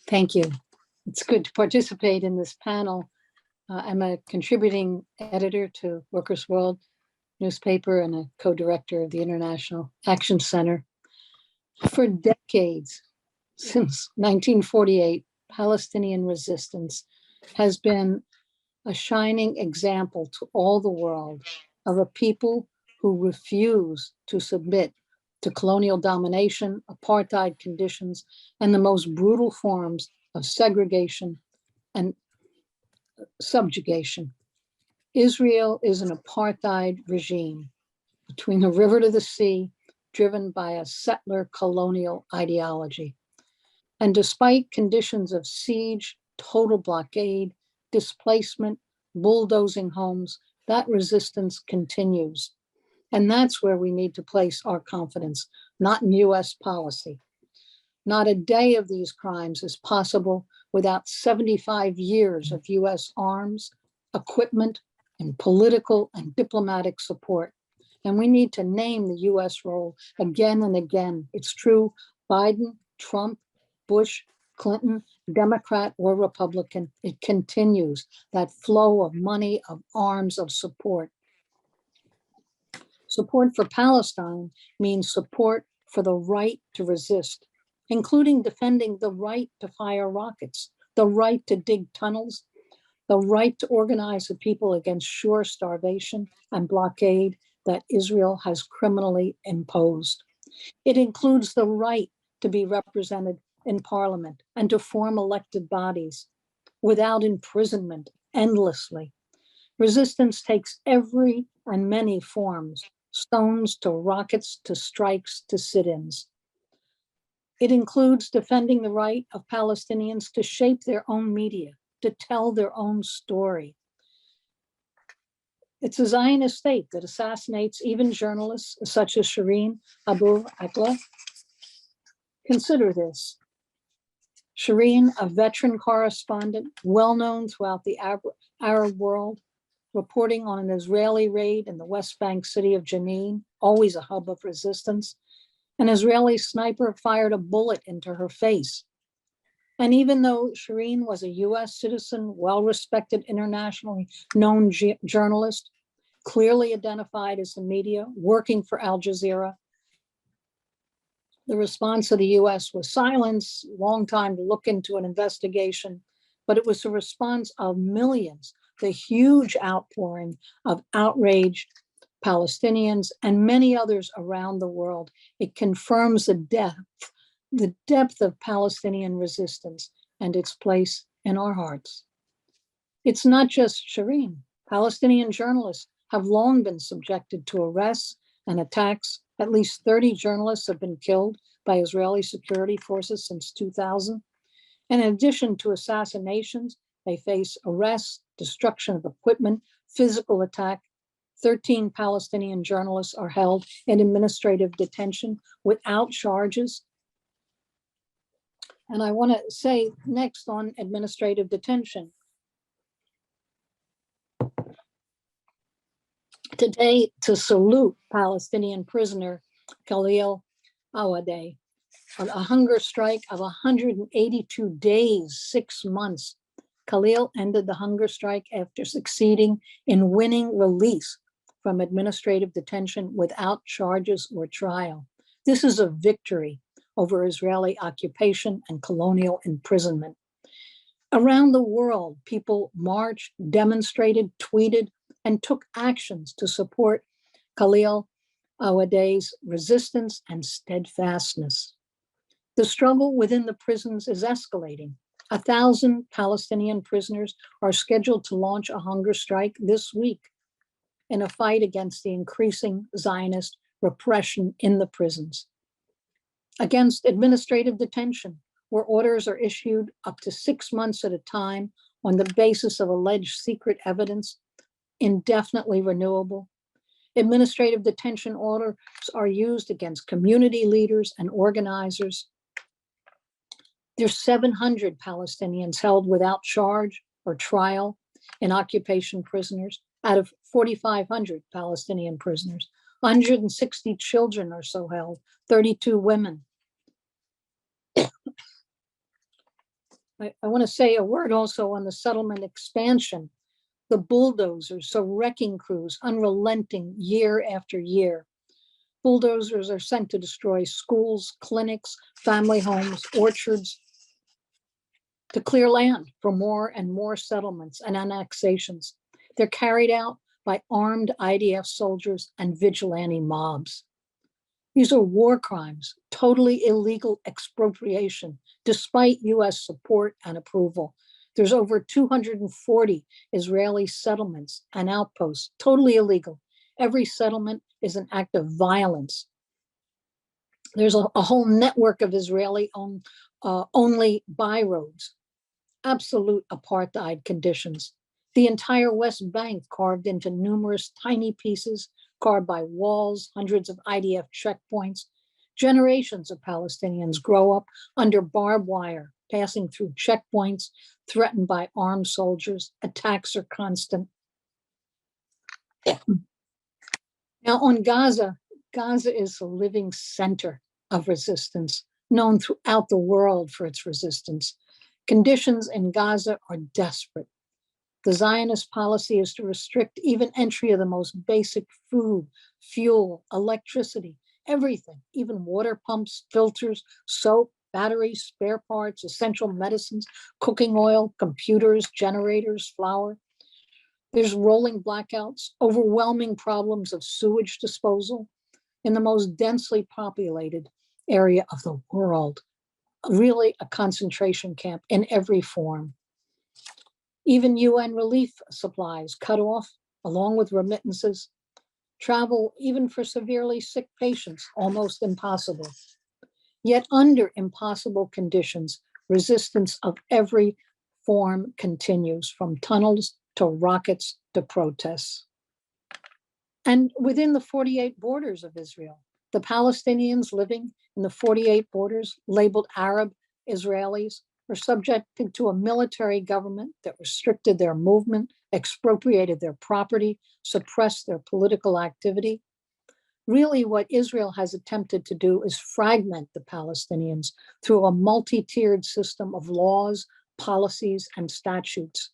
Thank you. It's good to participate in this panel. I'm a contributing editor to Workers' World newspaper and a co-director of the International Action Center. For decades, since 1948, Palestinian resistance has been a shining example to all the world of a people who refuse to submit to colonial domination, apartheid conditions, and the most brutal forms of segregation and subjugation. Israel is an apartheid regime between the river to the sea, driven by a settler-colonial ideology. And despite conditions of siege, total blockade, displacement, bulldozing homes, that resistance continues. And that's where we need to place our confidence, not in US policy. Not a day of these crimes is possible without 75 years of US arms, equipment, and political and diplomatic support. And we need to name the US role again and again. It's true, Biden, Trump, Bush, Clinton, Democrat or Republican, it continues that flow of money, of arms, of support. Support for Palestine means support for the right to resist, including defending the right to fire rockets, the right to dig tunnels, the right to organize the people against sure starvation and blockade that Israel has criminally imposed. It includes the right to be represented in parliament and to form elected bodies without imprisonment endlessly. Resistance takes every and many forms, stones to rockets to strikes to sit-ins. It includes defending the right of Palestinians to shape their own media, to tell their own story. It's a Zionist state that assassinates even journalists such as Shireen Abu Akleh. Consider this. Shireen, a veteran correspondent, well-known throughout the Arab world, reporting on an Israeli raid in the West Bank city of Jenin, always a hub of resistance. An Israeli sniper fired a bullet into her face. And even though Shireen was a US citizen, well-respected, internationally known journalist, clearly identified as the media, working for Al Jazeera, the response of the US was silence, long time to look into an investigation, but it was the response of millions, the huge outpouring of outraged Palestinians and many others around the world. It confirms the depth of Palestinian resistance and its place in our hearts. It's not just Shireen. Palestinian journalists have long been subjected to arrests and attacks. At least 30 journalists have been killed by Israeli security forces since 2000. And in addition to assassinations, they face arrests, destruction of equipment, physical attack. 13 Palestinian journalists are held in administrative detention without charges. And I want to say next on administrative detention. Today, to salute Palestinian prisoner Khalil Awadeh, a hunger strike of 182 days, 6 months. Khalil ended the hunger strike after succeeding in winning release from administrative detention without charges or trial. This is a victory over Israeli occupation and colonial imprisonment. Around the world, people marched, demonstrated, tweeted, and took actions to support Khalil Awadeh's resistance and steadfastness. The struggle within the prisons is escalating. 1,000 Palestinian prisoners are scheduled to launch a hunger strike this week in a fight against the increasing Zionist repression in the prisons. Against administrative detention, where orders are issued up to 6 months at a time on the basis of alleged secret evidence, indefinitely renewable. Administrative detention orders are used against community leaders and organizers. There's 700 Palestinians held without charge or trial in occupation prisoners out of 4,500 Palestinian prisoners. 160 children are so held, 32 women. I want to say a word also on the settlement expansion. The bulldozers, so wrecking crews, unrelenting year after year. Bulldozers are sent to destroy schools, clinics, family homes, orchards, to clear land for more and more settlements and annexations. They're carried out by armed IDF soldiers and vigilante mobs. These are war crimes, totally illegal expropriation, despite US support and approval. There's over 240 Israeli settlements and outposts, totally illegal. Every settlement is an act of violence. There's a whole network of Israeli only byroads, absolute apartheid conditions. The entire West Bank carved into numerous tiny pieces, carved by walls, hundreds of IDF checkpoints. Generations of Palestinians grow up under barbed wire, passing through checkpoints, threatened by armed soldiers. Attacks are constant. Now on Gaza, Gaza is the living center of resistance, known throughout the world for its resistance. Conditions in Gaza are desperate. The Zionist policy is to restrict even entry of the most basic food, fuel, electricity, everything, even water pumps, filters, soap, batteries, spare parts, essential medicines, cooking oil, computers, generators, flour. There's rolling blackouts, overwhelming problems of sewage disposal in the most densely populated area of the world. Really a concentration camp in every form. Even UN relief supplies cut off, along with remittances. Travel, even for severely sick patients, almost impossible. Yet under impossible conditions, resistance of every form continues, from tunnels to rockets to protests. And within the 48 borders of Israel, the Palestinians living in the 48 borders, labeled Arab Israelis, were subjected to a military government that restricted their movement, expropriated their property, suppressed their political activity. Really, what Israel has attempted to do is fragment the Palestinians through a multi-tiered system of laws, policies, and statutes.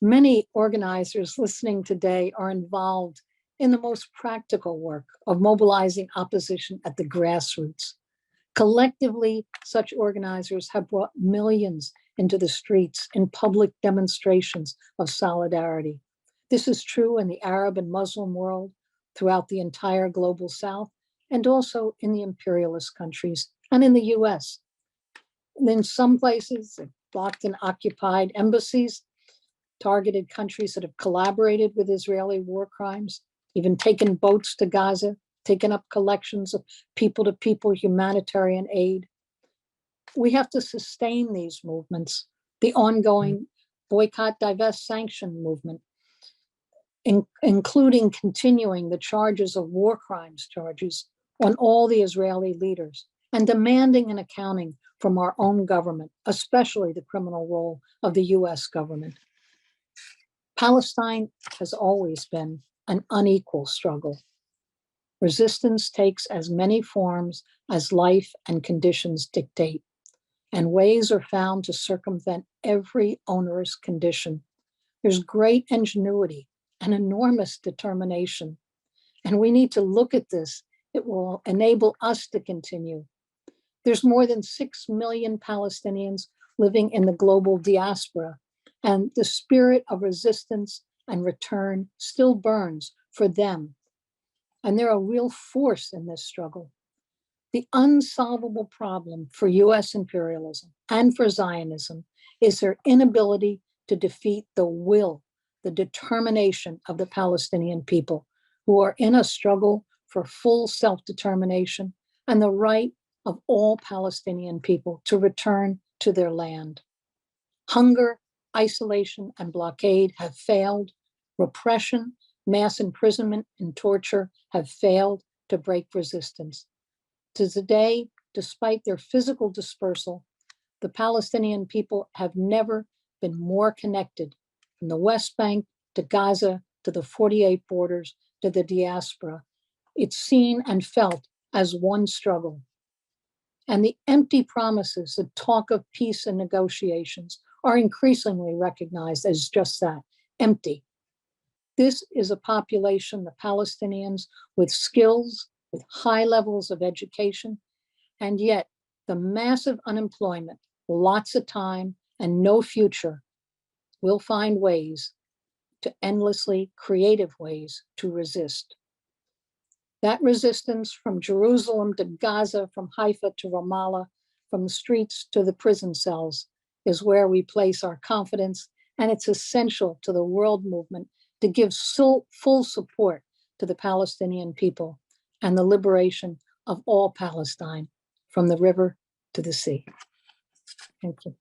Many organizers listening today are involved in the most practical work of mobilizing opposition at the grassroots. Collectively, such organizers have brought millions into the streets in public demonstrations of solidarity. This is true in the Arab and Muslim world, throughout the entire global South, and also in the imperialist countries and in the US. And in some places, blocked and occupied embassies, targeted countries that have collaborated with Israeli war crimes, even taken boats to Gaza, taken up collections of people-to-people humanitarian aid. We have to sustain these movements, the ongoing boycott, divest, sanction movement, including continuing the charges of war crimes charges on all the Israeli leaders, and demanding an accounting from our own government, especially the criminal role of the US government. Palestine has always been an unequal struggle. Resistance takes as many forms as life and conditions dictate, and ways are found to circumvent every onerous condition. There's great ingenuity and enormous determination, and we need to look at this. It will enable us to continue. There's more than 6 million Palestinians living in the global diaspora, and the spirit of resistance and return still burns for them. And they're a real force in this struggle. The unsolvable problem for US imperialism and for Zionism is their inability to defeat the will, the determination of the Palestinian people, who are in a struggle for full self-determination and the right of all Palestinian people to return to their land. Hunger, isolation, and blockade have failed. Repression, mass imprisonment, and torture have failed to break resistance. To today, despite their physical dispersal, the Palestinian people have never been more connected, from the West Bank to Gaza to the 48 borders to the diaspora. It's seen and felt as one struggle. And the empty promises that talk of peace and negotiations are increasingly recognized as just that, empty. This is a population, the Palestinians, with skills, with high levels of education, and yet the massive unemployment, lots of time, and no future will find ways, to endlessly creative ways, to resist. That resistance from Jerusalem to Gaza, from Haifa to Ramallah, from the streets to the prison cells, is where we place our confidence, and it's essential to the world movement to give full support to the Palestinian people and the liberation of all Palestine, from the river to the sea. Thank you.